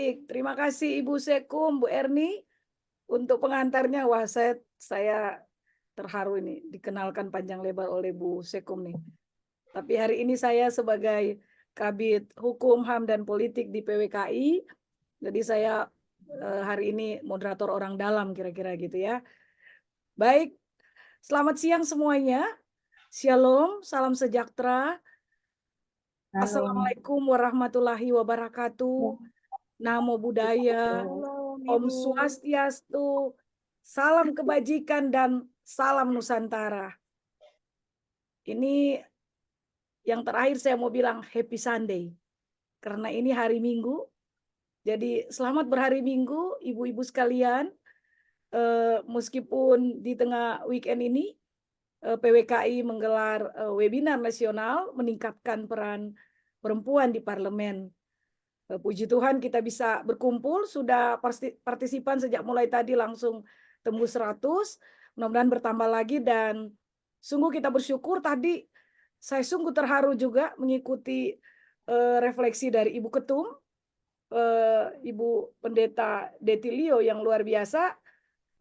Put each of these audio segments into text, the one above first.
Baik, terima kasih Ibu Sekum, Bu Erni untuk pengantarnya. Wah, saya terharu ini dikenalkan panjang lebar oleh Bu Sekum nih. Tapi hari ini saya sebagai Kabid Hukum, HAM dan Politik di PWKI, jadi saya hari ini moderator orang dalam kira-kira gitu ya. Baik, selamat siang semuanya. Shalom, salam sejahtera. Halo, Assalamualaikum warahmatullahi wabarakatuh. Namo Buddhaya. Shalom, Om Ibu. Swastiastu, salam kebajikan dan salam Nusantara. Ini yang terakhir saya mau bilang Happy Sunday. Karena ini hari Minggu. Jadi selamat berhari Minggu ibu-ibu sekalian. Meskipun di tengah weekend ini PWKI menggelar webinar nasional meningkatkan peran perempuan di parlemen. Puji Tuhan kita bisa berkumpul, sudah partisipan sejak mulai tadi langsung tembus 100, mudah-mudahan bertambah lagi dan sungguh kita bersyukur tadi saya sungguh terharu juga mengikuti refleksi dari Ibu Ketum, Ibu Pendeta Detilio yang luar biasa.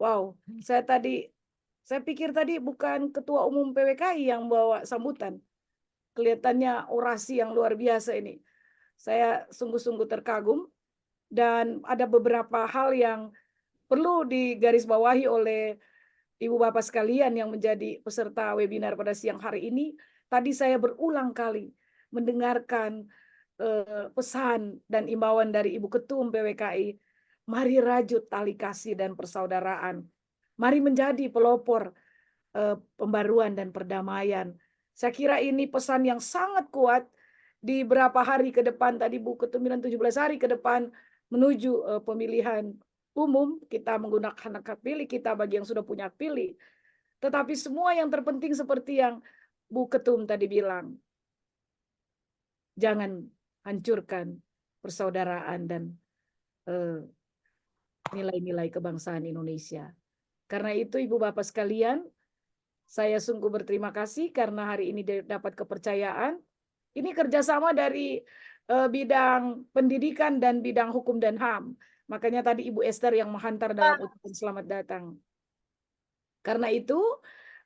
Wow, saya pikir tadi bukan Ketua Umum PWKI yang bawa sambutan. Kelihatannya orasi yang luar biasa ini. Saya sungguh-sungguh terkagum dan ada beberapa hal yang perlu digarisbawahi oleh Ibu Bapak sekalian yang menjadi peserta webinar pada siang hari ini. Tadi saya berulang kali mendengarkan pesan dan imbauan dari Ibu Ketum PWKI. Mari rajut tali kasih dan persaudaraan. Mari menjadi pelopor pembaruan dan perdamaian. Saya kira ini pesan yang sangat kuat di berapa hari ke depan, tadi Bu Ketum bilang 17 hari ke depan menuju pemilihan umum, kita menggunakan hak pilih kita bagi yang sudah punya hak pilih. Tetapi semua yang terpenting seperti yang Bu Ketum tadi bilang, jangan hancurkan persaudaraan dan nilai-nilai kebangsaan Indonesia. Karena itu Ibu Bapak sekalian, saya sungguh berterima kasih karena hari ini dapat kepercayaan. Ini kerjasama dari bidang pendidikan dan bidang hukum dan HAM. Makanya tadi Ibu Esther yang menghantar dalam ucapan selamat datang. Karena itu,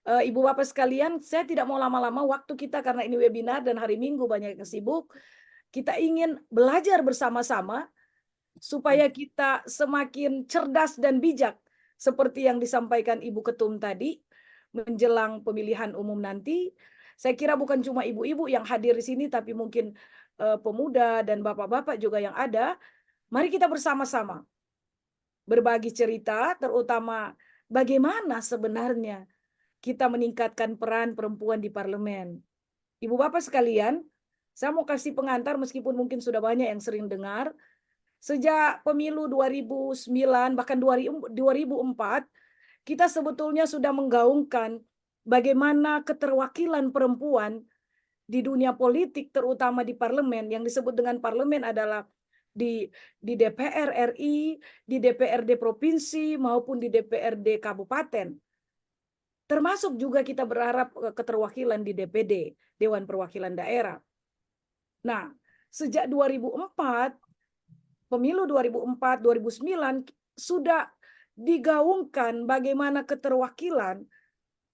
Ibu Bapak sekalian, saya tidak mau lama-lama waktu kita karena ini webinar dan hari Minggu banyak yang sibuk. Kita ingin belajar bersama-sama supaya kita semakin cerdas dan bijak seperti yang disampaikan Ibu Ketum tadi menjelang pemilihan umum nanti. Saya kira bukan cuma ibu-ibu yang hadir di sini tapi mungkin pemuda dan bapak-bapak juga yang ada. Mari kita bersama-sama berbagi cerita, terutama bagaimana sebenarnya kita meningkatkan peran perempuan di parlemen. Ibu bapak sekalian, saya mau kasih pengantar meskipun mungkin sudah banyak yang sering dengar. Sejak pemilu 2009 bahkan 2004, kita sebetulnya sudah menggaungkan bagaimana keterwakilan perempuan di dunia politik, terutama di parlemen. Yang disebut dengan parlemen adalah di DPR RI, di DPRD provinsi maupun di DPRD kabupaten. Termasuk juga kita berharap keterwakilan di DPD, Dewan Perwakilan Daerah. Nah, sejak 2004, pemilu 2004, 2009 sudah digaungkan bagaimana keterwakilan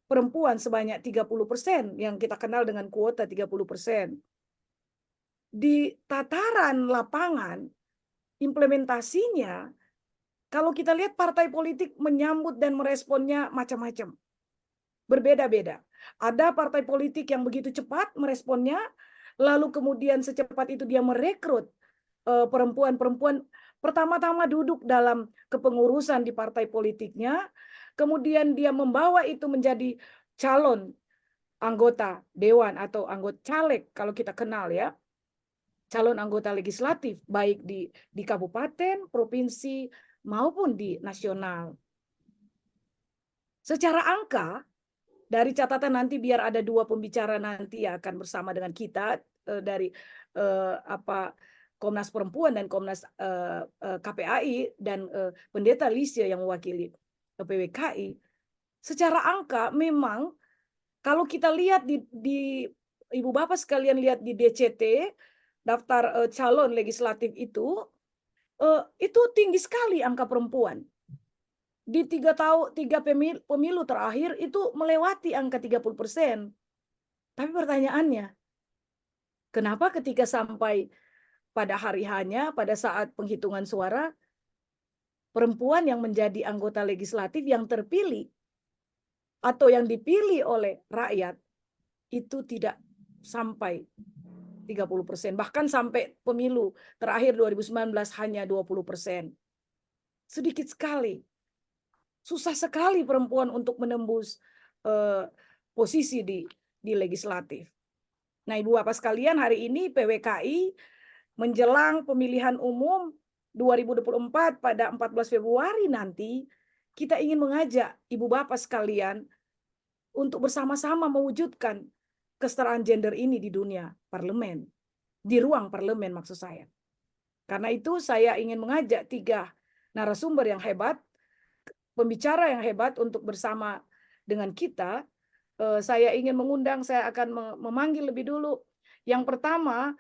perempuan sebanyak 30% yang kita kenal dengan kuota 30%. Di tataran lapangan, implementasinya, kalau kita lihat partai politik menyambut dan meresponnya macam-macam. Berbeda-beda. Ada partai politik yang begitu cepat meresponnya, lalu kemudian secepat itu dia merekrut perempuan-perempuan pertama-tama duduk dalam kepengurusan di partai politiknya, kemudian dia membawa itu menjadi calon anggota dewan atau anggota caleg kalau kita kenal ya, calon anggota legislatif baik di kabupaten, provinsi maupun di nasional. Secara angka dari catatan nanti biar ada dua pembicara nanti ya akan bersama dengan kita dari Komnas Perempuan dan Komnas KPAI dan Pendeta Lisya yang mewakili PWKI. Secara angka memang kalau kita lihat di Ibu Bapak sekalian lihat di DCT daftar calon legislatif itu itu tinggi sekali angka perempuan. Di 3 pemilu terakhir itu melewati angka 30%. Tapi pertanyaannya, kenapa ketika sampai pada hari hanya, pada saat penghitungan suara, perempuan yang menjadi anggota legislatif yang terpilih atau yang dipilih oleh rakyat itu tidak sampai 30%. Bahkan sampai pemilu terakhir 2019 hanya 20%. Sedikit sekali. Susah sekali perempuan untuk menembus posisi di legislatif. Nah, Ibu Bapak sekalian, hari ini PWKI menjelang pemilihan umum 2024 pada 14 Februari nanti, kita ingin mengajak Ibu Bapak sekalian untuk bersama-sama mewujudkan kesetaraan gender ini di dunia parlemen, di ruang parlemen maksud saya. Karena itu saya ingin mengajak 3 narasumber yang hebat, pembicara yang hebat untuk bersama dengan kita. Saya ingin mengundang, saya akan memanggil lebih dulu. Yang pertama,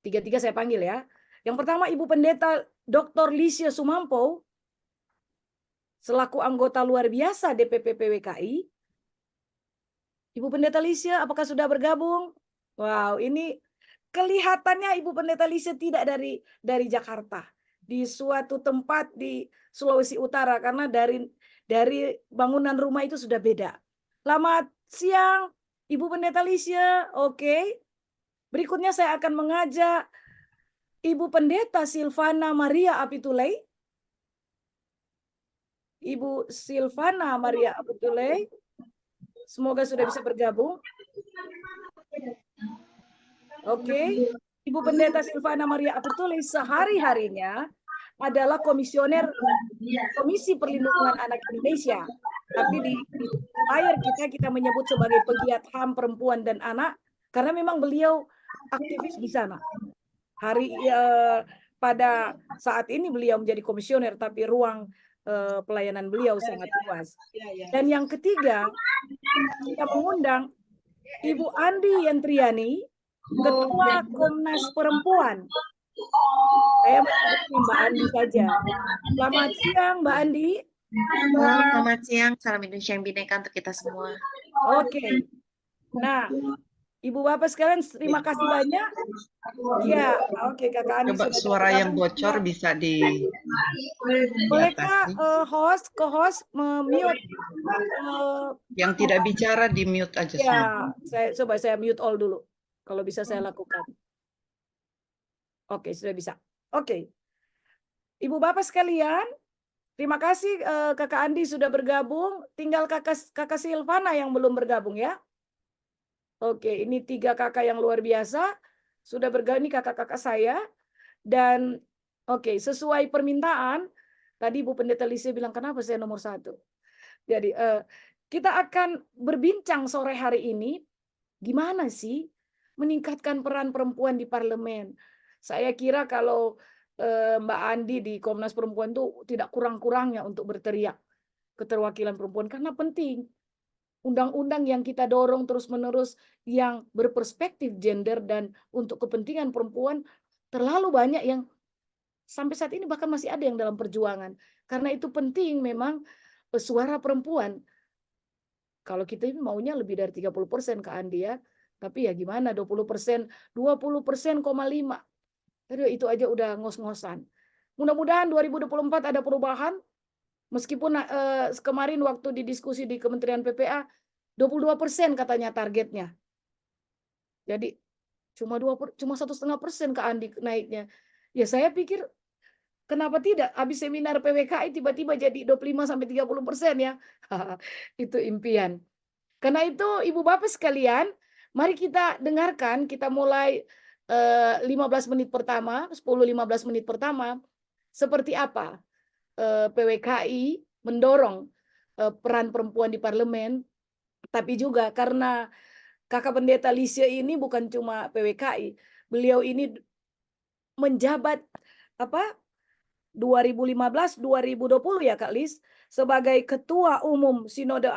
tiga-tiga saya panggil ya. Yang pertama Ibu Pendeta Dr. Lisya Sumampo, selaku anggota luar biasa DPP PWKI. Ibu Pendeta Lisya, apakah sudah bergabung? Wow, ini kelihatannya Ibu Pendeta Lisya tidak dari Jakarta, di suatu tempat di Sulawesi Utara, karena dari bangunan rumah itu sudah beda. Selamat siang, Ibu Pendeta Lisya. Oke. Berikutnya saya akan mengajak Ibu Pendeta Silvana Maria Apitulei. Ibu Silvana Maria Apitulei, semoga sudah bisa bergabung. Oke. Ibu Pendeta Silvana Maria Apitulei sehari-harinya adalah komisioner Komisi Perlindungan Anak Indonesia. Tapi di layar kita menyebut sebagai pegiat HAM perempuan dan anak, karena memang beliau aktivis di sana. Pada saat ini beliau menjadi komisioner, tapi ruang pelayanan beliau sangat luas. Dan yang ketiga, kita mengundang Ibu Andi Yantriani, Ketua Komnas Perempuan. Saya menyebut Mbak Andi saja. Selamat siang, Mbak Andi. Selamat siang, salam Indonesia yang bineka untuk kita semua. Oke. Nah, Ibu Bapak sekalian, terima kasih banyak. Ya, oke, Kakak Andi. Coba suara yang bocor bisa di Bolehkah host mute yang tidak bicara di mute aja. ya, saya mute all dulu. Kalau bisa saya lakukan. Oke, sudah bisa. Oke. Ibu Bapak sekalian, terima kasih Kakak Andi sudah bergabung. Tinggal Kakak Silvana yang belum bergabung ya. Oke, ini 3 kakak yang luar biasa sudah bergabung. Ini kakak-kakak saya. Dan oke, sesuai permintaan, tadi Bu Pendeta Lisya bilang kenapa saya nomor 1. Jadi kita akan berbincang sore hari ini, gimana sih meningkatkan peran perempuan di parlemen. Saya kira kalau Mbak Andi di Komnas Perempuan itu tidak kurang-kurangnya untuk berteriak keterwakilan perempuan, karena penting. Undang-undang yang kita dorong terus-menerus yang berperspektif gender dan untuk kepentingan perempuan terlalu banyak yang sampai saat ini bahkan masih ada yang dalam perjuangan. Karena itu penting memang suara perempuan. Kalau kita ini maunya lebih dari 30% Kak Andi ya. Tapi ya gimana 20%, 20%,5. Aduh, itu aja udah ngos-ngosan. Mudah-mudahan 2024 ada perubahan. Meskipun kemarin waktu didiskusi di Kementerian PPA 22% katanya targetnya. Jadi cuma 1,5% Kak Andi naiknya. Ya saya pikir kenapa tidak? Habis seminar PWKI tiba-tiba jadi 25-30% ya. Itu impian. Karena itu Ibu Bapak sekalian, mari kita dengarkan, kita mulai 15 menit pertama, 10-15 menit pertama, seperti apa PWKI mendorong peran perempuan di parlemen, tapi juga karena Kakak Pendeta Lisya ini bukan cuma PWKI, beliau ini menjabat 2015-2020 ya Kak Lis, sebagai Ketua Umum Sinode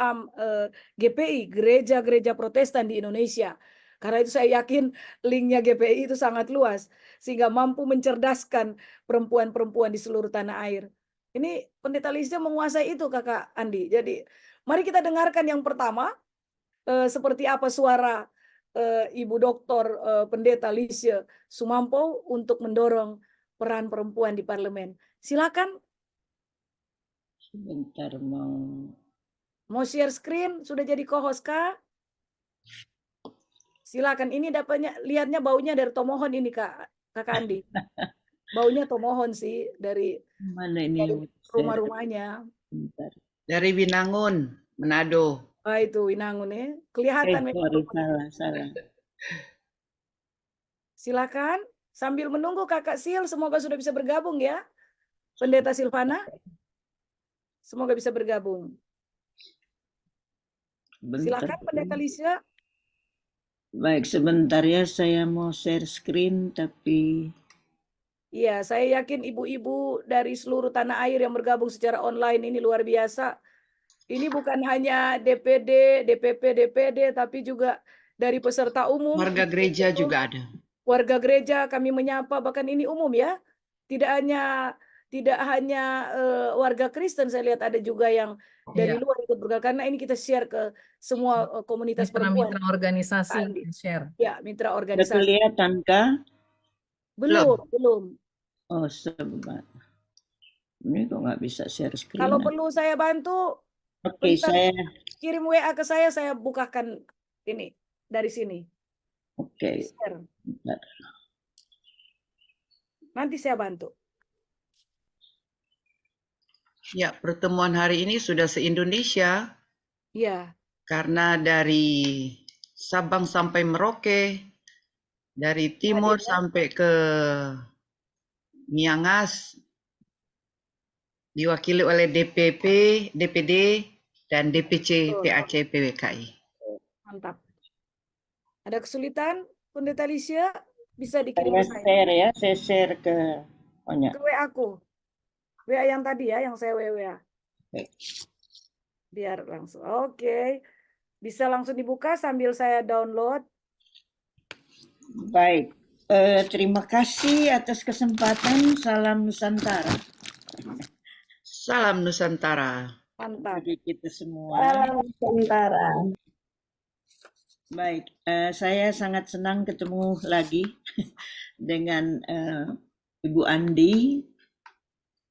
GPI, Gereja-Gereja Protestan di Indonesia. Karena itu saya yakin linknya GPI itu sangat luas, sehingga mampu mencerdaskan perempuan-perempuan di seluruh tanah air. Ini Pendeta Lisha menguasai itu, Kakak Andi. Jadi mari kita dengarkan yang pertama, seperti apa suara Ibu Doktor Pendeta Lisha Sumampo untuk mendorong peran perempuan di parlemen. Silakan. Sebentar Mau share screen, sudah jadi co-host kah? Silakan. Ini dapatnya lihatnya baunya dari tomohon ini, Kakak Andi. Baunya tomohon sih dari mana ini yang rumah-rumahnya. sebentar. Dari Binangun, Manado. Ah, itu Winangun ya. Kelihatan memang. Sorry, salah. Silakan sambil menunggu Kakak Sil, semoga sudah bisa bergabung ya. Pendeta Silvana, semoga bisa bergabung. Silakan Pendeta Lisha. Baik, sebentar ya, saya mau share screen tapi Iya, saya yakin ibu-ibu dari seluruh tanah air yang bergabung secara online ini luar biasa. Ini bukan hanya DPD, DPP, DPD, tapi juga dari peserta umum. Warga gereja juga ada. Warga gereja kami menyapa, bahkan ini umum ya. Tidak hanya warga Kristen, saya lihat ada juga yang dari luar ikut bergabung. Karena ini kita share ke semua komunitas perempuan. Mitra organisasi share. Ya, mitra udah organisasi. kelihatan kah? Belum. Oh, sebentar. Ini kok nggak bisa share screen? Kalau perlu saya bantu, Oke, saya kirim WA ke saya bukakan ini dari sini. oke. Share. Bentar. Nanti saya bantu. Ya, pertemuan hari ini sudah se-Indonesia Iya. karena dari Sabang sampai Merauke, dari timur sampai ke Miangas, diwakili oleh DPP, DPD, dan DPC, PAC, PWKI. Mantap. Ada kesulitan, Pendeta Lisha? Bisa dikirim Saya ke saya. share ya, saya share ke Ke WA aku. WA yang tadi ya, yang saya WA. Oke. Biar langsung. Oke. Bisa langsung dibuka sambil saya download. Baik, terima kasih atas kesempatan. Salam Nusantara Salam Nusantara. Mantap. bagi kita semua. Salam Nusantara. Baik, saya sangat senang ketemu lagi dengan Ibu Andi.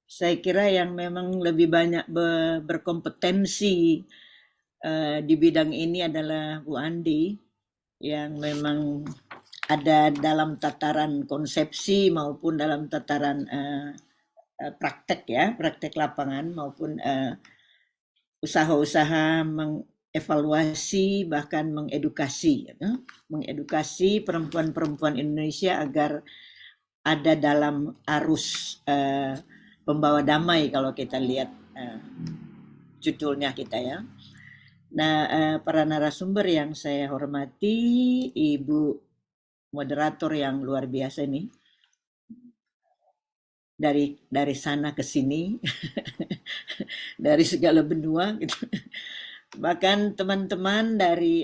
Saya kira yang memang lebih banyak berkompetensi di bidang ini adalah Bu Andi, yang memang ada dalam tataran konsepsi maupun dalam tataran praktek ya, praktek lapangan maupun usaha-usaha mengevaluasi bahkan mengedukasi perempuan-perempuan Indonesia agar ada dalam arus pembawa damai kalau kita lihat judulnya kita ya. Nah, para narasumber yang saya hormati, Ibu moderator yang luar biasa ini, dari sana ke sini, dari segala benua gitu. Bahkan teman-teman dari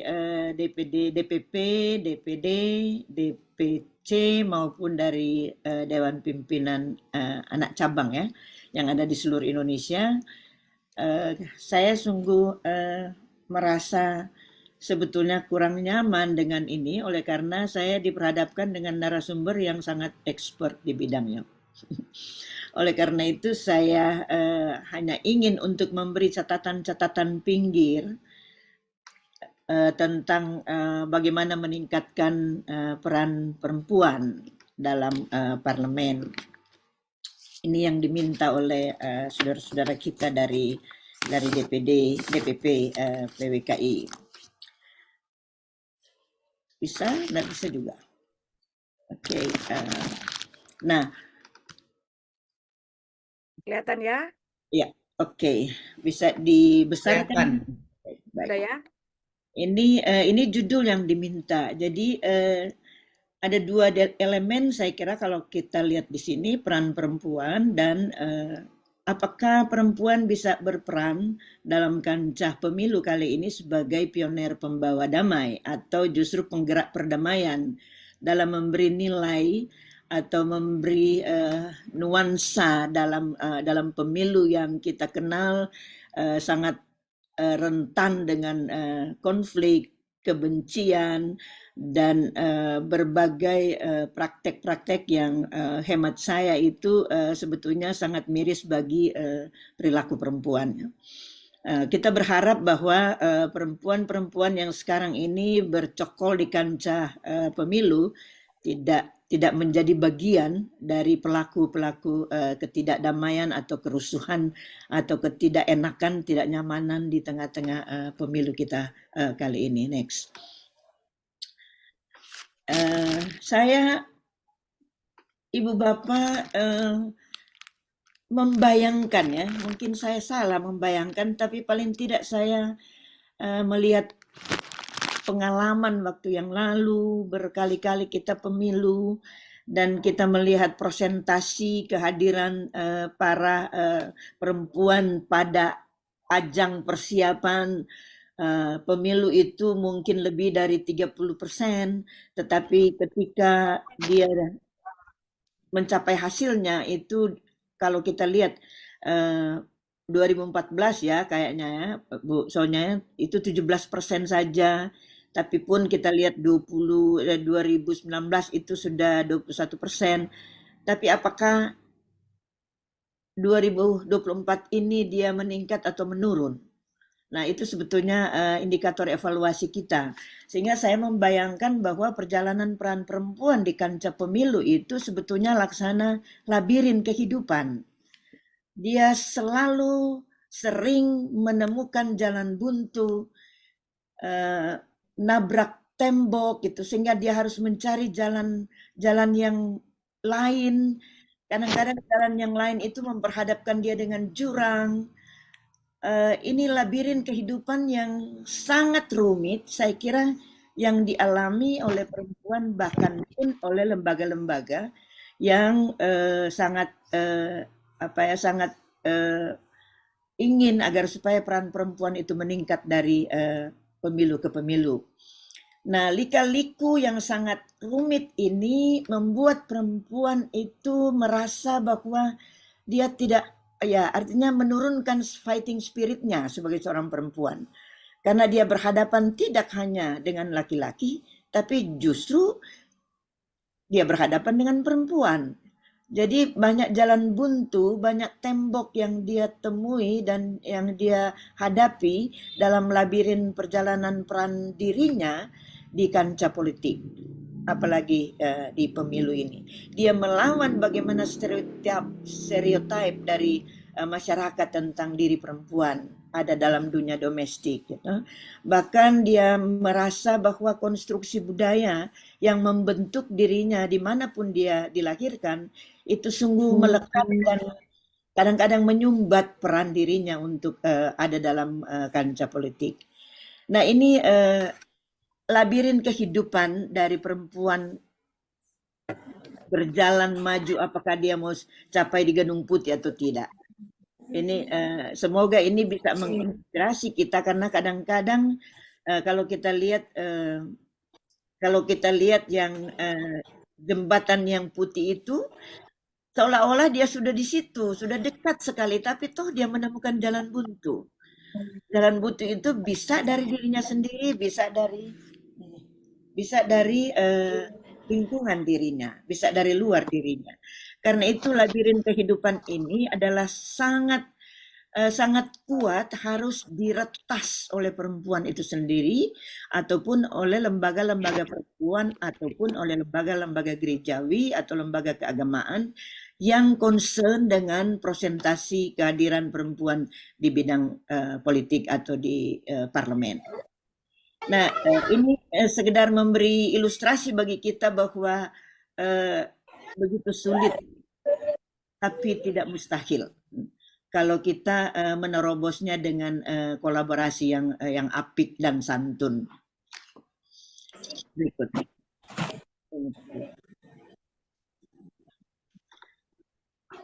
DPD, DPP, DPD, DPC maupun dari Dewan Pimpinan anak cabang ya, yang ada di seluruh Indonesia. Saya sungguh merasa sebetulnya kurang nyaman dengan ini oleh karena saya diperhadapkan dengan narasumber yang sangat expert di bidangnya. Oleh karena itu saya hanya ingin untuk memberi catatan-catatan pinggir tentang bagaimana meningkatkan peran perempuan dalam parlemen. Ini yang diminta oleh saudara-saudara kita dari DPD, DPP, PWKI. Bisa? Nggak bisa juga. Oke. Nah. Kelihatan ya? Ya, oke. Bisa dibesarkan. Baik. Udah ya? Ini judul yang diminta. Jadi ada dua elemen saya kira kalau kita lihat di sini, peran perempuan dan apakah perempuan bisa berperan dalam kancah pemilu kali ini sebagai pioner pembawa damai atau justru penggerak perdamaian dalam memberi nilai atau memberi nuansa dalam pemilu yang kita kenal sangat rentan dengan konflik, kebencian, dan berbagai praktek-praktek yang hemat saya itu sebetulnya sangat miris bagi perilaku perempuan. Kita berharap bahwa perempuan-perempuan yang sekarang ini bercokol di kancah pemilu tidak menjadi bagian dari pelaku-pelaku ketidakdamaian atau kerusuhan atau ketidakenakan, tidak nyamanan di tengah-tengah pemilu kita kali ini. Next. Saya, Ibu Bapak, membayangkan ya, mungkin saya salah membayangkan, tapi paling tidak saya melihat pengalaman waktu yang lalu, berkali-kali kita pemilu, dan kita melihat presentasi kehadiran para perempuan pada ajang persiapan pemilu itu mungkin lebih dari 30%, tetapi ketika dia mencapai hasilnya itu kalau kita lihat 2014 ya kayaknya ya Bu Sonya itu 17% saja, tapi pun kita lihat 2019 itu sudah 21%. Tapi apakah 2024 ini dia meningkat atau menurun? Nah, itu sebetulnya indikator evaluasi kita. Sehingga saya membayangkan bahwa perjalanan peran perempuan di kancah pemilu itu sebetulnya laksana labirin kehidupan. Dia selalu sering menemukan jalan buntu, nabrak tembok gitu, sehingga dia harus mencari jalan yang lain. Kadang-kadang jalan yang lain itu memperhadapkan dia dengan jurang. Ini labirin kehidupan yang sangat rumit, saya kira yang dialami oleh perempuan bahkan pun oleh lembaga-lembaga yang sangat ingin agar supaya peran perempuan itu meningkat dari pemilu ke pemilu. Nah, lika-liku yang sangat rumit ini membuat perempuan itu merasa bahwa dia tidak, ya artinya menurunkan fighting spiritnya sebagai seorang perempuan. Karena dia berhadapan tidak hanya dengan laki-laki, tapi justru dia berhadapan dengan perempuan. Jadi banyak jalan buntu, banyak tembok yang dia temui dan yang dia hadapi dalam labirin perjalanan peran dirinya di kancah politik. Apalagi di pemilu ini. Dia melawan bagaimana stereotip dari masyarakat tentang diri perempuan ada dalam dunia domestik. Gitu. Bahkan dia merasa bahwa konstruksi budaya yang membentuk dirinya dimanapun dia dilahirkan itu sungguh melekat dan kadang-kadang menyumbat peran dirinya untuk ada dalam kancah politik. Nah ini labirin kehidupan dari perempuan berjalan maju, apakah dia mau capai di Gedung Putih atau tidak. Ini semoga ini bisa menginspirasi kita karena kadang-kadang kalau kita lihat yang jembatan yang putih itu seolah-olah dia sudah di situ, sudah dekat sekali, tapi toh dia menemukan jalan buntu. Jalan buntu itu bisa dari dirinya sendiri, bisa dari lingkungan dirinya, bisa dari luar dirinya. Karena itu labirin kehidupan ini adalah sangat kuat, harus diretas oleh perempuan itu sendiri ataupun oleh lembaga-lembaga perempuan ataupun oleh lembaga-lembaga gerejawi atau lembaga keagamaan yang concern dengan presentasi kehadiran perempuan di bidang politik atau di parlemen. Nah, ini sekedar memberi ilustrasi bagi kita bahwa begitu sulit tapi tidak mustahil kalau kita menerobosnya dengan kolaborasi yang apik dan santun. Berikut.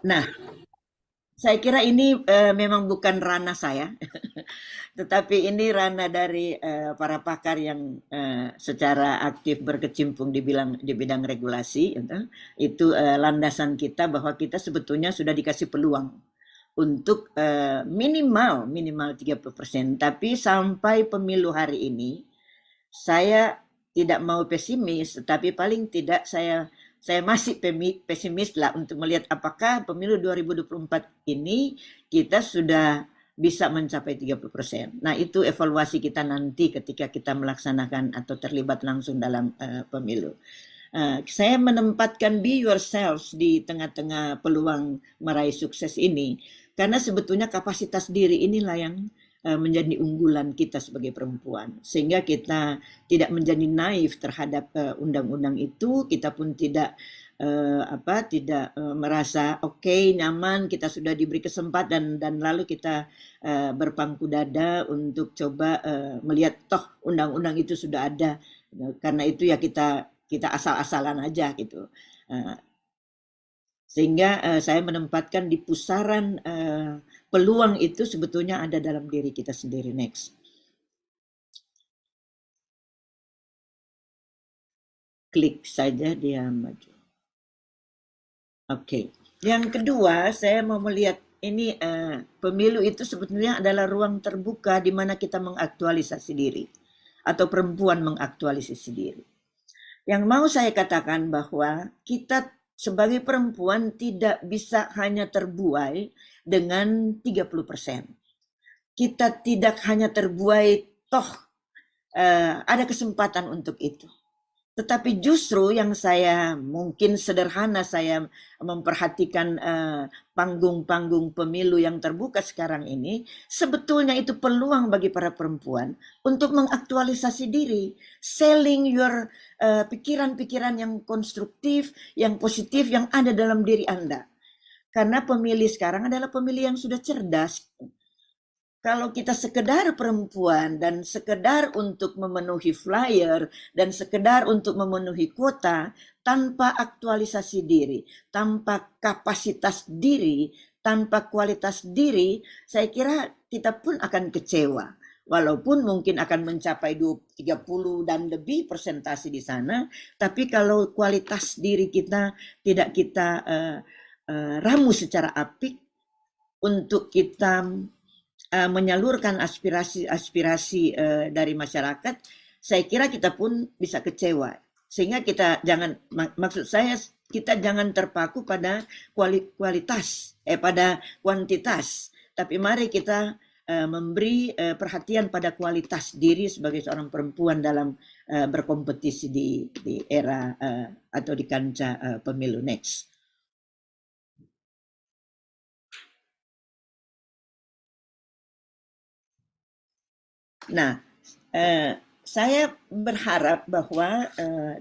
Nah, Saya kira ini memang bukan ranah saya, tetapi ini ranah dari para pakar yang secara aktif berkecimpung di bidang regulasi. Itu landasan kita bahwa kita sebetulnya sudah dikasih peluang untuk minimal 30%. Tapi sampai pemilu hari ini, saya tidak mau pesimis, tetapi paling tidak saya masih pesimis lah untuk melihat apakah pemilu 2024 ini kita sudah bisa mencapai 30%. Nah, itu evaluasi kita nanti ketika kita melaksanakan atau terlibat langsung dalam pemilu. Saya menempatkan be yourselves di tengah-tengah peluang meraih sukses ini, karena sebetulnya kapasitas diri inilah yang menjadi unggulan kita sebagai perempuan, sehingga kita tidak menjadi naif terhadap undang-undang itu. Kita pun tidak merasa oke, nyaman, kita sudah diberi kesempatan dan lalu kita berpangku dada untuk coba melihat toh undang-undang itu sudah ada, karena itu ya kita asal-asalan aja gitu. Sehingga saya menempatkan di pusaran peluang itu sebetulnya ada dalam diri kita sendiri. Next. Klik saja dia maju. Oke. Yang kedua, saya mau melihat ini pemilu itu sebetulnya adalah ruang terbuka di mana kita mengaktualisasi diri atau perempuan mengaktualisasi diri. Yang mau saya katakan bahwa kita sebagai perempuan tidak bisa hanya terbuai dengan 30%. Kita tidak hanya terbuai toh ada kesempatan untuk itu. Tetapi justru yang saya mungkin sederhana saya memperhatikan panggung-panggung pemilu yang terbuka sekarang ini, sebetulnya itu peluang bagi para perempuan untuk mengaktualisasi diri, selling your pikiran-pikiran yang konstruktif, yang positif, yang ada dalam diri Anda. Karena pemilih sekarang adalah pemilih yang sudah cerdas. Kalau kita sekedar perempuan dan sekedar untuk memenuhi flyer dan sekedar untuk memenuhi kuota tanpa aktualisasi diri, tanpa kapasitas diri, tanpa kualitas diri, saya kira kita pun akan kecewa. Walaupun mungkin akan mencapai 30 dan lebih persentase di sana, tapi kalau kualitas diri kita tidak kita ramu secara apik untuk kita menyalurkan aspirasi dari masyarakat, saya kira kita pun bisa kecewa. Sehingga kita jangan, maksud saya kita jangan terpaku pada kualitas, pada kuantitas, tapi mari kita memberi perhatian pada kualitas diri sebagai seorang perempuan dalam berkompetisi di era atau di kancah pemilu next. Nah, saya berharap bahwa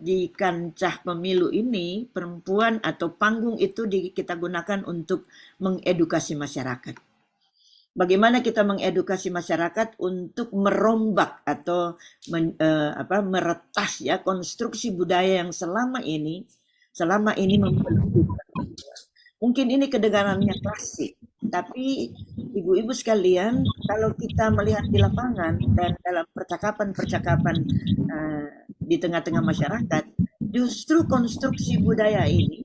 di kancah pemilu ini perempuan atau panggung itu kita gunakan untuk mengedukasi masyarakat. Bagaimana kita mengedukasi masyarakat untuk merombak atau meretas ya konstruksi budaya yang selama ini membentuk. Mungkin ini kedengarannya klasik, tapi ibu-ibu sekalian, kalau kita melihat di lapangan dan dalam percakapan-percakapan di tengah-tengah masyarakat, justru konstruksi budaya ini,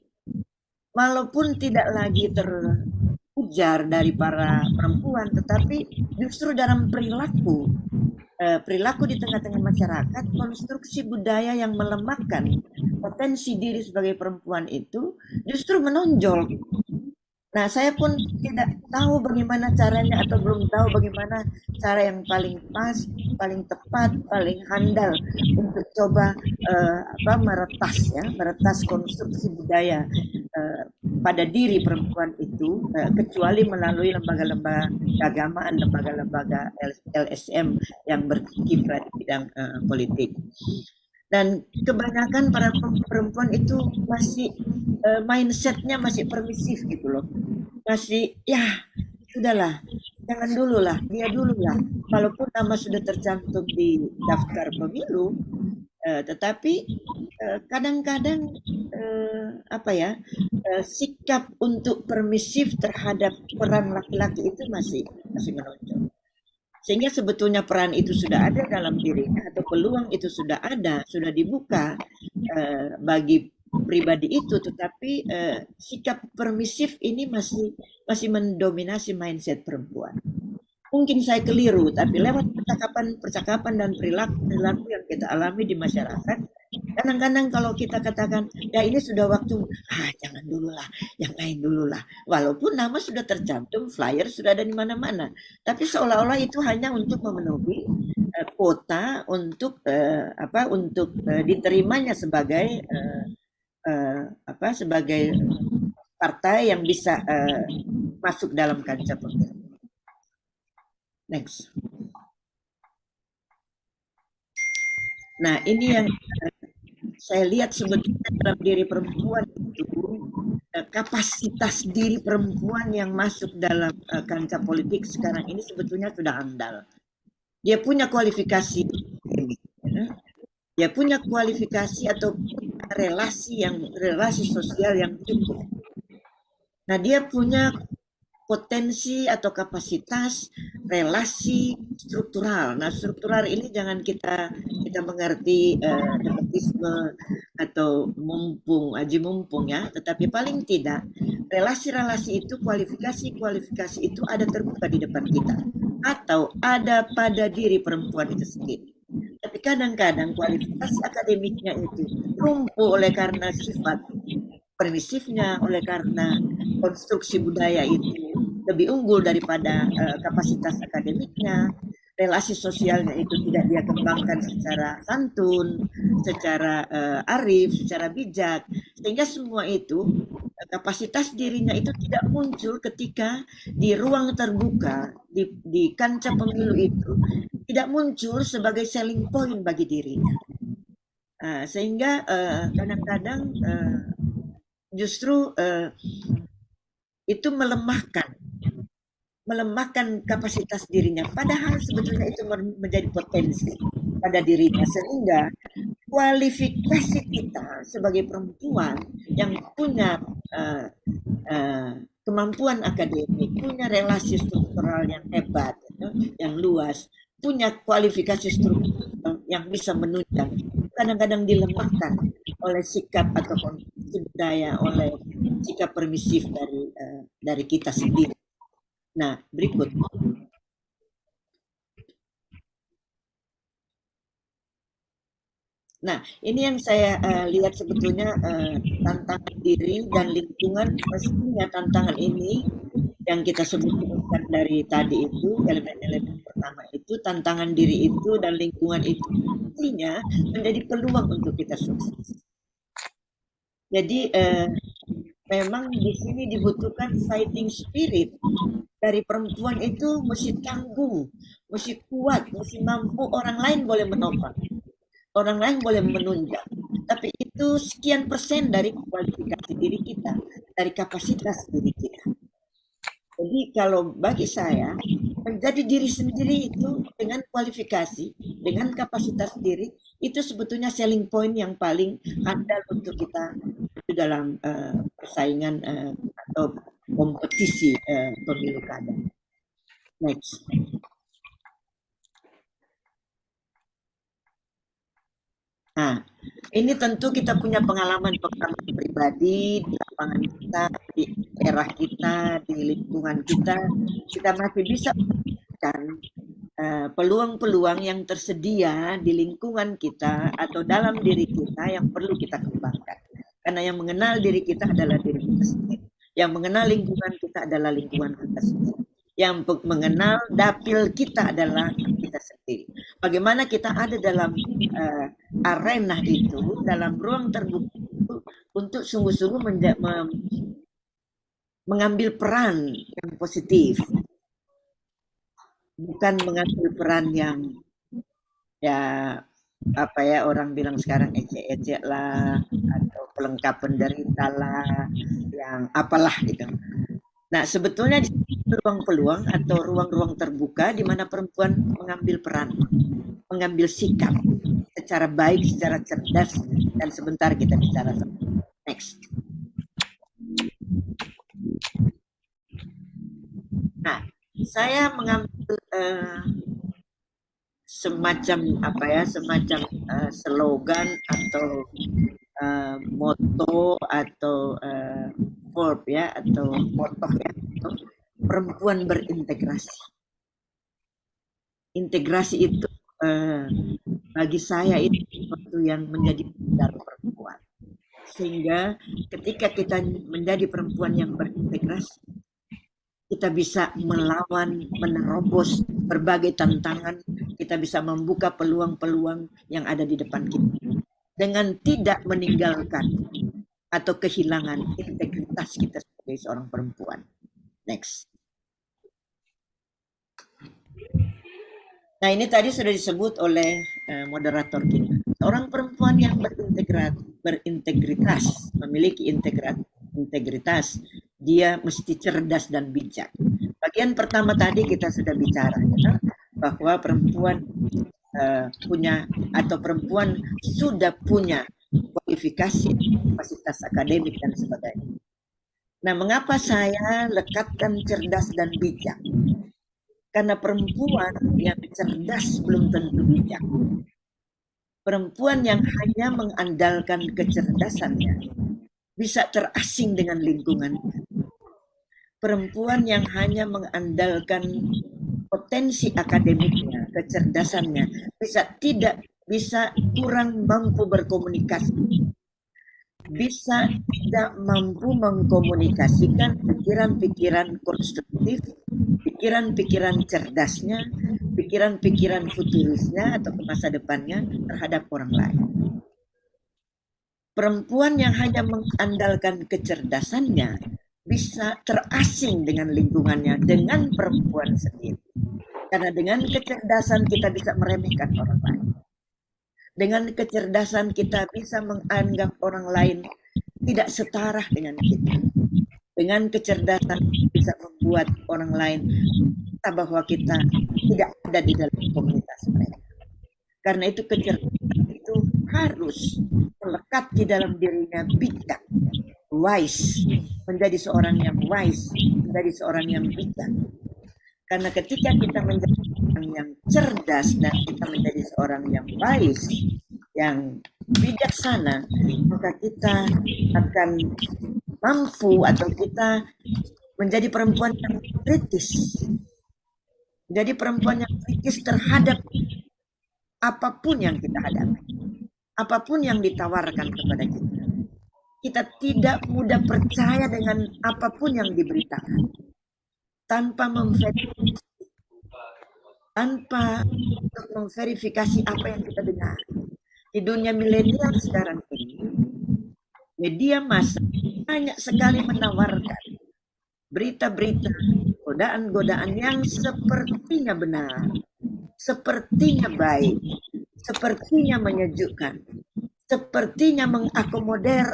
walaupun tidak lagi terujar dari para perempuan, tetapi justru dalam perilaku di tengah-tengah masyarakat, konstruksi budaya yang melemahkan potensi diri sebagai perempuan itu justru menonjol. Nah, saya pun tidak tahu bagaimana caranya atau belum tahu bagaimana cara yang paling pas, paling tepat, paling handal untuk coba meretas konstruksi budaya pada diri perempuan itu, kecuali melalui lembaga-lembaga keagamaan, lembaga-lembaga LSM yang berkiprah di bidang politik. Dan kebanyakan para perempuan itu masih mindsetnya masih permisif gitu loh. Masih ya sudahlah, jangan dulu lah, dia dulu lah. Walaupun nama sudah tercantum di daftar pemilu, tetapi kadang-kadang sikap untuk permisif terhadap peran laki-laki itu masih menonjol. Sehingga sebetulnya peran itu sudah ada dalam dirinya atau peluang itu sudah ada, sudah dibuka bagi pribadi itu, tetapi sikap permisif ini masih mendominasi mindset perempuan. Mungkin saya keliru, tapi lewat percakapan dan perilaku yang kita alami di masyarakat, kadang-kadang kalau kita katakan, ya ini sudah waktu, jangan dulu lah, yang lain dulu lah. Walaupun nama sudah tercantum, flyer sudah ada di mana-mana, tapi seolah-olah itu hanya untuk memenuhi kuota untuk diterimanya sebagai sebagai partai yang bisa masuk dalam kancah pemilu. Next. Nah, ini yang saya lihat sebetulnya dalam diri perempuan itu, kapasitas diri perempuan yang masuk dalam kancah politik sekarang ini sebetulnya sudah andal. Dia punya kualifikasi, dia punya kualifikasi atau relasi sosial yang cukup. Nah, dia punya potensi atau kapasitas relasi struktural. Nah, struktural ini jangan kita mengerti nepotisme atau aji mumpung ya, tetapi paling tidak relasi-relasi itu, kualifikasi itu ada terbuka di depan kita atau ada pada diri perempuan itu sendiri. Tapi kadang-kadang kualifikasi akademiknya itu lumpuh oleh karena sifat permisifnya, oleh karena konstruksi budaya itu lebih unggul daripada kapasitas akademiknya, relasi sosialnya itu tidak dia kembangkan secara santun, secara arif, secara bijak, sehingga semua itu kapasitas dirinya itu tidak muncul ketika di ruang terbuka, di kancah pemilu itu tidak muncul sebagai selling point bagi dirinya. Sehingga kadang-kadang justru itu melemahkan kapasitas dirinya, padahal sebetulnya itu menjadi potensi pada dirinya, sehingga kualifikasi kita sebagai perempuan yang punya kemampuan akademik, punya relasi struktural yang hebat, yang luas, punya kualifikasi struktural yang bisa menunjang, kadang-kadang dilemahkan oleh sikap atau kondisi budaya, oleh sikap permisif dari kita sendiri. Nah, berikut. Nah, ini yang saya lihat sebetulnya tantangan diri dan lingkungan. Mestinya tantangan ini yang kita sebutkan dari tadi itu, elemen-elemen pertama itu, tantangan diri itu dan lingkungan itu mestinya menjadi peluang untuk kita sukses. Jadi memang di sini dibutuhkan fighting spirit dari perempuan itu, mesti tangguh, mesti kuat, mesti mampu. Orang lain boleh menopang, orang lain boleh menunjang, tapi itu sekian persen dari kualifikasi diri kita, dari kapasitas diri kita. Jadi kalau bagi saya, menjadi diri sendiri itu dengan kualifikasi, dengan kapasitas diri, itu sebetulnya selling point yang paling andal untuk kita dalam persaingan atau kompetisi pemilu kada. Next. Nah, ini tentu kita punya pengalaman pribadi di lapangan kita, di daerah kita, di lingkungan kita masih bisa menemukan peluang-peluang yang tersedia di lingkungan kita atau dalam diri kita yang perlu kita kembangkan. Karena yang mengenal diri kita adalah diri kita sendiri. Yang mengenal lingkungan kita adalah lingkungan kita sendiri. Yang mengenal dapil kita adalah kita sendiri. Bagaimana kita ada dalam arena itu, dalam ruang terbuka itu, untuk sungguh-sungguh mengambil peran yang positif. Bukan mengambil peran yang orang bilang sekarang ecek-ecek lah, atau pelengkap penderita lah, yang apalah gitu. Nah, sebetulnya di peluang-peluang atau ruang-ruang terbuka di mana perempuan mengambil peran, mengambil sikap secara baik, secara cerdas, dan sebentar kita bicara. Next. Nah, saya mengambil semacam apa ya, semacam slogan atau moto atau verb ya, atau moto ya, perempuan berintegrasi. Integrasi itu bagi saya itu sesuatu yang menjadi modal perempuan. Sehingga ketika kita menjadi perempuan yang berintegrasi, kita bisa melawan, menerobos berbagai tantangan, kita bisa membuka peluang-peluang yang ada di depan kita dengan tidak meninggalkan atau kehilangan integritas kita sebagai seorang perempuan. Next. Nah, ini tadi sudah disebut oleh moderator kita. Seorang perempuan yang berintegritas, memiliki integritas, dia mesti cerdas dan bijak. Bagian pertama tadi kita sudah bicara ya, bahwa perempuan punya atau perempuan sudah punya kualifikasi, kapasitas akademik dan sebagainya. Nah, mengapa saya lekatkan cerdas dan bijak? Karena perempuan yang cerdas belum tentu bijak. Perempuan yang hanya mengandalkan kecerdasannya bisa terasing dengan lingkungan. Perempuan yang hanya mengandalkan potensi akademiknya, kecerdasannya, bisa kurang mampu berkomunikasi, bisa tidak mampu mengkomunikasikan pikiran-pikiran konstruktif, pikiran-pikiran cerdasnya, pikiran-pikiran futurisnya atau ke masa depannya terhadap orang lain. Perempuan yang hanya mengandalkan kecerdasannya bisa terasing dengan lingkungannya, dengan perempuan sendiri. Karena dengan kecerdasan kita bisa meremehkan orang lain. Dengan kecerdasan kita bisa menganggap orang lain tidak setara dengan kita. Dengan kecerdasan bisa membuat orang lain kita bahwa kita tidak ada di dalam komunitas mereka. Karena itu kecerdasan itu harus melekat di dalam dirinya, bijak, wise, menjadi seorang yang wise, menjadi seorang yang bijak. Karena ketika kita menjadi orang yang cerdas dan kita menjadi seorang yang wise, yang bijaksana, maka kita akan mampu atau kita menjadi perempuan yang kritis. Jadi perempuan yang kritis terhadap apapun yang kita hadapi, apapun yang ditawarkan kepada kita. Kita tidak mudah percaya dengan apapun yang diberitakan, tanpa memverifikasi apa yang kita dengar. Di dunia milenial sekarang ini, media massa banyak sekali menawarkan berita-berita, godaan-godaan yang sepertinya benar, sepertinya baik, sepertinya menyejukkan, sepertinya mengakomodir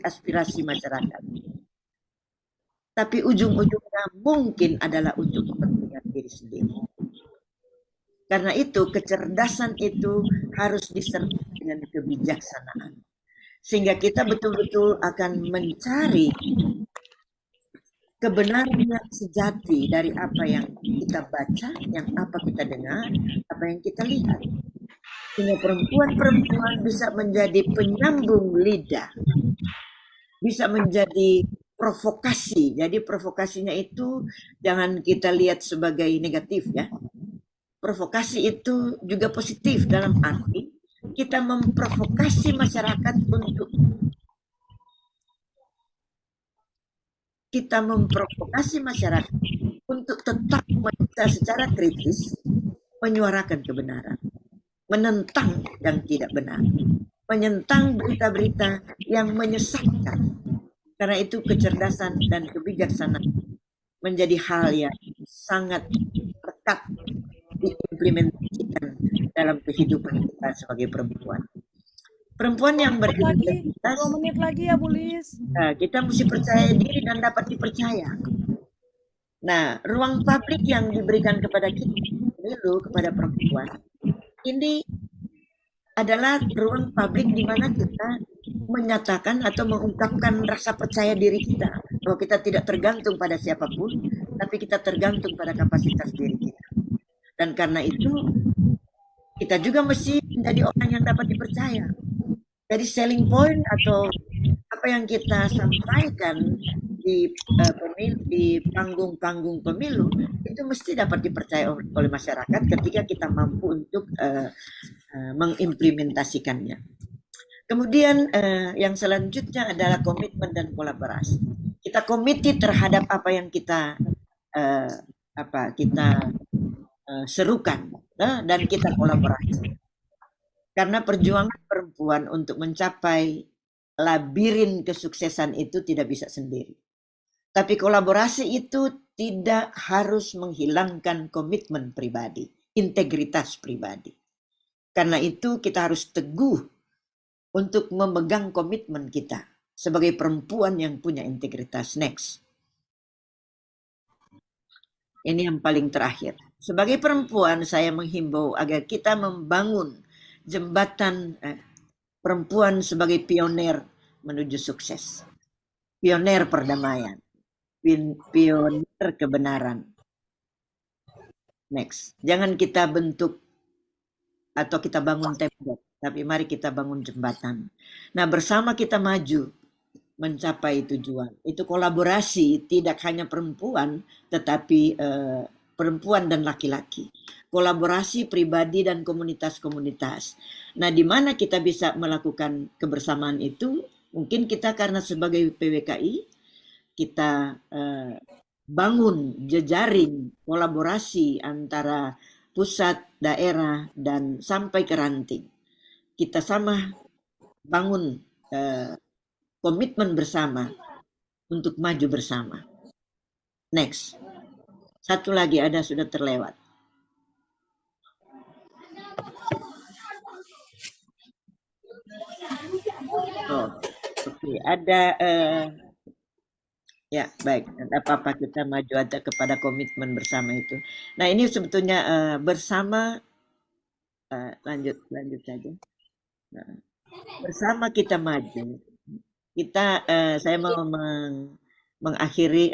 aspirasi masyarakat. Tapi ujung-ujungnya mungkin adalah untuk kepentingan diri sendiri. Karena itu kecerdasan itu harus disertai dengan kebijaksanaan. Sehingga kita betul-betul akan mencari kebenaran yang sejati dari apa yang kita baca, yang apa kita dengar, apa yang kita lihat. Sehingga perempuan-perempuan bisa menjadi penyambung lidah, bisa menjadi provokasi. Jadi provokasinya itu jangan kita lihat sebagai negatif ya. Provokasi itu juga positif dalam arti kita memprovokasi masyarakat untuk tetap secara kritis menyuarakan kebenaran, menentang yang tidak benar, menentang berita-berita yang menyesatkan. Karena itu kecerdasan dan kebijaksanaan menjadi hal yang sangat lekat diimplementasikan dalam kehidupan kita sebagai perempuan. Perempuan yang berintegritas, 2 menit lagi ya Bu Lis. Kita mesti percaya diri dan dapat dipercaya. Nah, ruang publik yang diberikan kepada kita, kepada perempuan, ini adalah ruang publik di mana kita menyatakan atau mengungkapkan rasa percaya diri kita bahwa kita tidak tergantung pada siapapun, tapi kita tergantung pada kapasitas diri kita. Dan karena itu kita juga mesti menjadi orang yang dapat dipercaya. Jadi selling point atau apa yang kita sampaikan di panggung-panggung pemilu itu mesti dapat dipercaya oleh masyarakat ketika kita mampu untuk mengimplementasikannya. Kemudian yang selanjutnya adalah komitmen dan kolaborasi. Kita komited terhadap apa yang kita serukan dan kita kolaborasi. Karena perjuangan perempuan untuk mencapai labirin kesuksesan itu tidak bisa sendiri. Tapi kolaborasi itu tidak harus menghilangkan komitmen pribadi, integritas pribadi. Karena itu kita harus teguh untuk memegang komitmen kita sebagai perempuan yang punya integritas. Next. Ini yang paling terakhir. Sebagai perempuan, saya menghimbau agar kita membangun jembatan perempuan sebagai pioner menuju sukses. Pioner perdamaian. Pioner kebenaran. Next. Jangan kita bentuk atau kita bangun tembok, tapi mari kita bangun jembatan. Nah, bersama kita maju mencapai tujuan. Itu kolaborasi, tidak hanya perempuan, tetapi perempuan dan laki-laki. Kolaborasi pribadi dan komunitas-komunitas. Nah, di mana kita bisa melakukan kebersamaan itu? Mungkin kita karena sebagai PWKI, kita bangun jejaring kolaborasi antara pusat, daerah, dan sampai ke ranting. Kita sama bangun komitmen bersama untuk maju bersama. Next. Satu lagi ada sudah terlewat. Oh, oke. Ada ya baik. Apa-apa kita maju aja kepada komitmen bersama itu. Nah ini sebetulnya bersama lanjut saja. Nah, bersama kita maju. Kita saya mau mengakhiri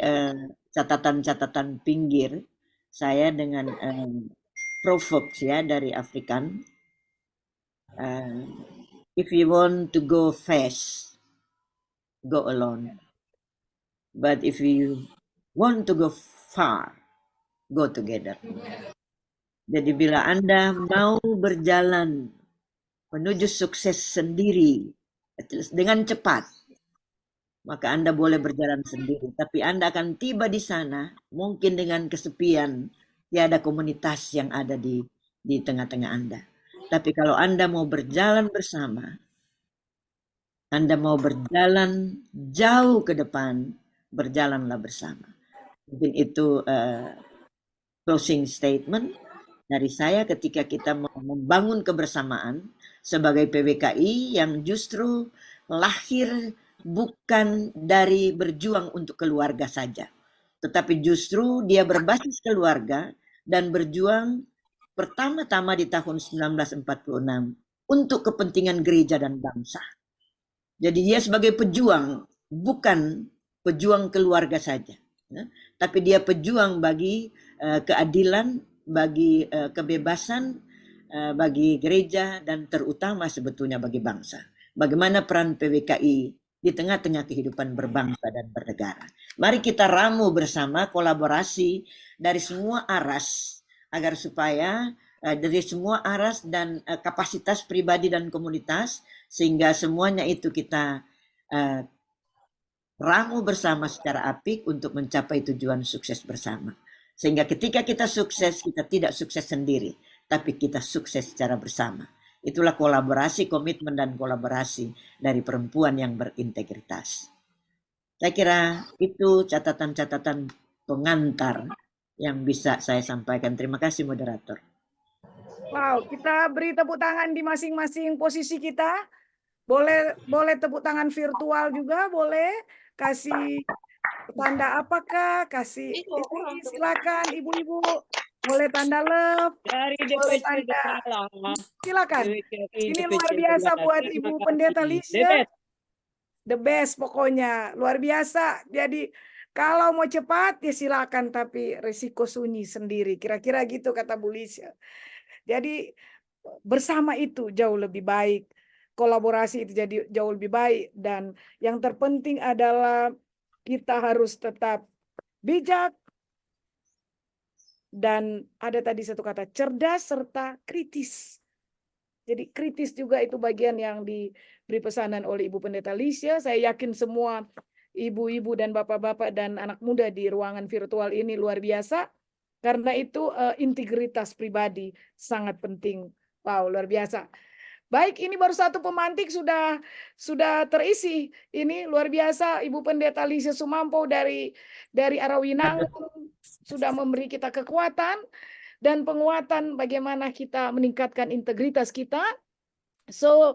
catatan-catatan pinggir saya dengan proverb ya dari Afrikan. If you want to go fast, go alone. But if you want to go far, go together. Jadi bila Anda mau berjalan menuju sukses sendiri dengan cepat, maka Anda boleh berjalan sendiri. Tapi Anda akan tiba di sana mungkin dengan kesepian, tiada komunitas yang ada di tengah-tengah Anda. Tapi kalau Anda mau berjalan bersama, Anda mau berjalan jauh ke depan, berjalanlah bersama. Mungkin itu closing statement dari saya ketika kita mau membangun kebersamaan sebagai PWKI yang justru lahir bukan dari berjuang untuk keluarga saja, tetapi justru dia berbasis keluarga dan berjuang pertama-tama di tahun 1946 untuk kepentingan gereja dan bangsa. Jadi dia sebagai pejuang, bukan pejuang keluarga saja, ya, tapi dia pejuang bagi keadilan, bagi kebebasan, bagi gereja, dan terutama sebetulnya bagi bangsa. Bagaimana peran PWKI di tengah-tengah kehidupan berbangsa dan bernegara. Mari kita ramu bersama kolaborasi dari semua aras, agar supaya dari semua aras dan kapasitas pribadi dan komunitas, sehingga semuanya itu kita ramu bersama secara apik untuk mencapai tujuan sukses bersama. Sehingga ketika kita sukses, kita tidak sukses sendiri, tapi kita sukses secara bersama. Itulah kolaborasi, komitmen, dan kolaborasi dari perempuan yang berintegritas. Saya kira itu catatan-catatan pengantar yang bisa saya sampaikan. Terima kasih moderator. Wow, kita beri tepuk tangan di masing-masing posisi kita. Boleh tepuk tangan virtual juga, boleh kasih tanda apakah, kasih silakan ibu-ibu, boleh tanda love, boleh tanda, silakan. Ini luar biasa buat Ibu Pendeta Lisha. The best pokoknya, luar biasa. Jadi kalau mau cepat ya silakan, tapi resiko sunyi sendiri. Kira-kira gitu kata Bu Lisha. Jadi bersama itu jauh lebih baik. Kolaborasi itu jadi jauh lebih baik. Dan yang terpenting adalah kita harus tetap bijak. Dan ada tadi satu kata, cerdas serta kritis. Jadi kritis juga itu bagian yang diberi pesanan oleh Ibu Pendeta Lisha. Saya yakin semua ibu-ibu dan bapak-bapak dan anak muda di ruangan virtual ini luar biasa. Karena itu integritas pribadi sangat penting. Wow, luar biasa. Baik, ini baru satu pemantik sudah terisi. Ini luar biasa, Ibu Pendeta Lisha Sumampo dari Arawinangun sudah memberi kita kekuatan dan penguatan bagaimana kita meningkatkan integritas kita. So